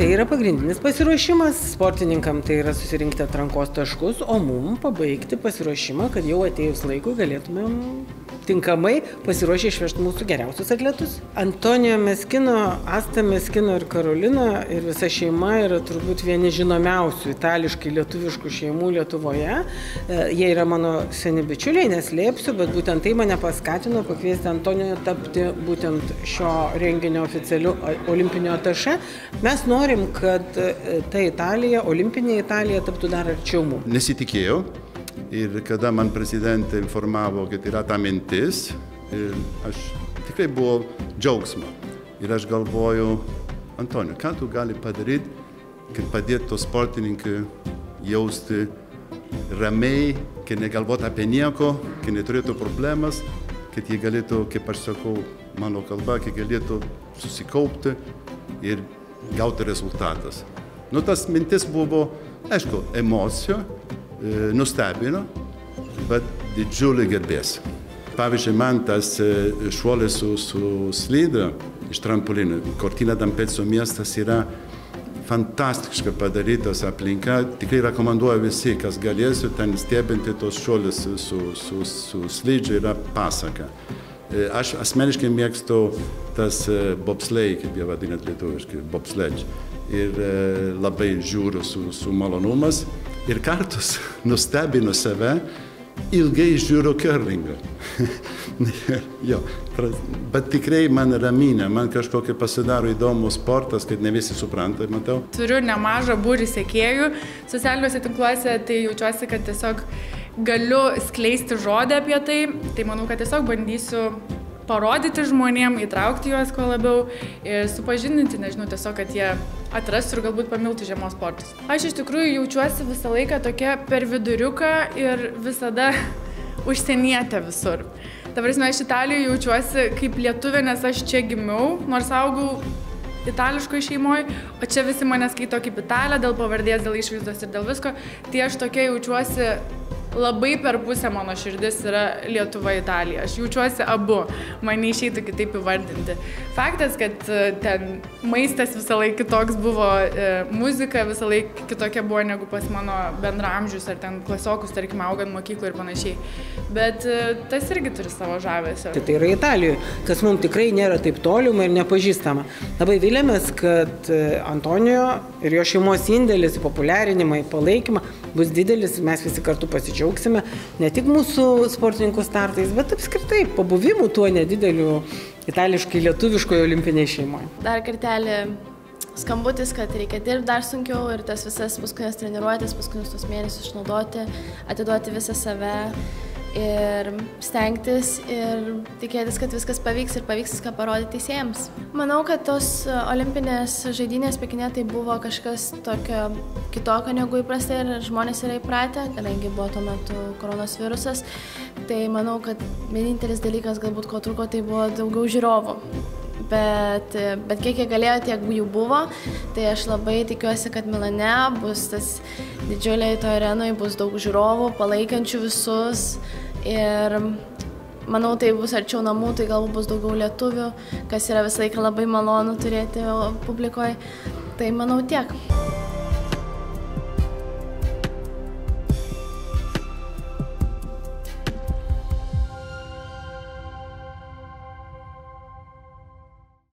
tai yra pagrindinis pasiruošimas, sportininkam tai yra susirinkti atrankos taškus, o mum pabaigti pasiruošimą, kad jau atėjus laikui galėtumėm tinkamai pasiruošę išvežti mūsų geriausius atletus. Antonijo Meskino, Asta Meskino ir Karolina ir visa šeima yra turbūt vieni žinomiausių itališkai lietuviškų šeimų Lietuvoje. Jie yra mano seni bičiuliai, neslėpsiu, bet būtent tai mane paskatino pakviesti Antonijo tapti būtent šio renginio oficialiu olimpinio atašė. Mes norim, kad ta Italija, olimpinė Italija taptų dar arčiau mums. Nesitikėjau. Ir kada man prezidentė informavo, kad yra ta mintis, aš tikrai buvo džiaugsma. Ir aš galvoju, Antonio, ką tu gali padaryti, kad padėtų sportininkai jausti ramiai, kad negalvoti apie nieko, kad neturėtų problemas, kad jie galėtų, kaip aš sakau, mano kalba, kad galėtų susikaupti ir gauti rezultatas. Nu, tas mintis buvo, aišku, emocija, nustebino, bet didžiulį garbės. Pavyzdžiui, man tas šuolis su slide iš trampolino, Cortina d'Ampezzo miestas yra fantastiškai padarytas aplinka. Tikrai rekomenduoju visi, kas galėsiu, ten stebinti tos šuolis su slidžiu yra pasaka. Aš asmeniškai mėgstu tas bobsleigh, kaip jie vadinat lietuviškai, bobsledge. Ir labai žiūriu su malonumas. Ir kartus nustebinu save, ilgai žiūriu curlingą. Bet tikrai man ramina, man kažkokia pasidaro įdomus sportas, kad ne visi supranta, matau. Turiu nemažą būrį sekėjų socialiniuose tinkluose, tai jaučiuosi, kad tiesiog galiu skleisti žodį apie tai. Tai manau, kad tiesiog bandysiu parodyti žmonėm, įtraukti juos kuo labiau ir supažindinti, nežinau, tiesiog, kad jie atrastų ir galbūt pamiltų žiemos sportus. Aš iš tikrųjų jaučiuosi visą laiką tokia per viduriuką ir visada užsienietė visur. Ta prasme, aš Italijoje jaučiuosi kaip lietuvė, nes aš čia gimiau, nors augau itališkoje šeimoje, o čia visi mane skaito kaip Italė dėl pavardės, dėl išvaizdos ir dėl visko. Tai aš tokia jaučiuosi labai per pusę mano širdis yra Lietuva, Italija. Aš jaučiuosi abu, man neišeitų kitaip įvardinti. Faktas, kad ten maistas visą laiką kitoks buvo, muzika visą laiką kitokia buvo negu pas mano bendraamžius ar ten klasiokus, tarkim, augant mokyklų ir panašiai. Bet tas irgi turi savo žavesio. Tai yra Italijoje, kas mums tikrai nėra taip tolima ir nepažįstama. Labai vilėmės, kad Antonijo ir jo šeimos indėlis į populiarinimą, į palaikymą bus didelis, mes visi kartu pasidžiaugsime ne tik mūsų sportininkų startais, bet apskritai pabuvimų tuo nedideliu itališkai lietuviškoje olimpinėje šeimoje. Dar kartelį skambutis, kad reikia dirbti dar sunkiau ir tas visas paskutinės treniruotės, paskutinius tos mėnesius išnaudoti, atiduoti visą save ir stengtis ir tikėtis, kad viskas pavyks ir pavyks viską parodyti teisėjams. Manau, kad tos olimpinės žaidynės Pekine tai buvo kažkas tokio kitokio negu įprastai ir žmonės yra įpratę, kadangi buvo tuo metu koronos virusas. Tai manau, kad vienintelis dalykas galbūt ko trūko, tai buvo daugiau žiūrovų. Bet kiek jie galėjo, tiek jų buvo. Tai aš labai tikiuosi, kad Milane bus tas didžiuliai to arenoje, bus daug žiūrovų, palaikančių visus. Ir manau, tai bus arčiau namų, tai galbūt bus daugiau lietuvių, kas yra visą laiką labai malonu turėti publikoje. Tai manau tiek.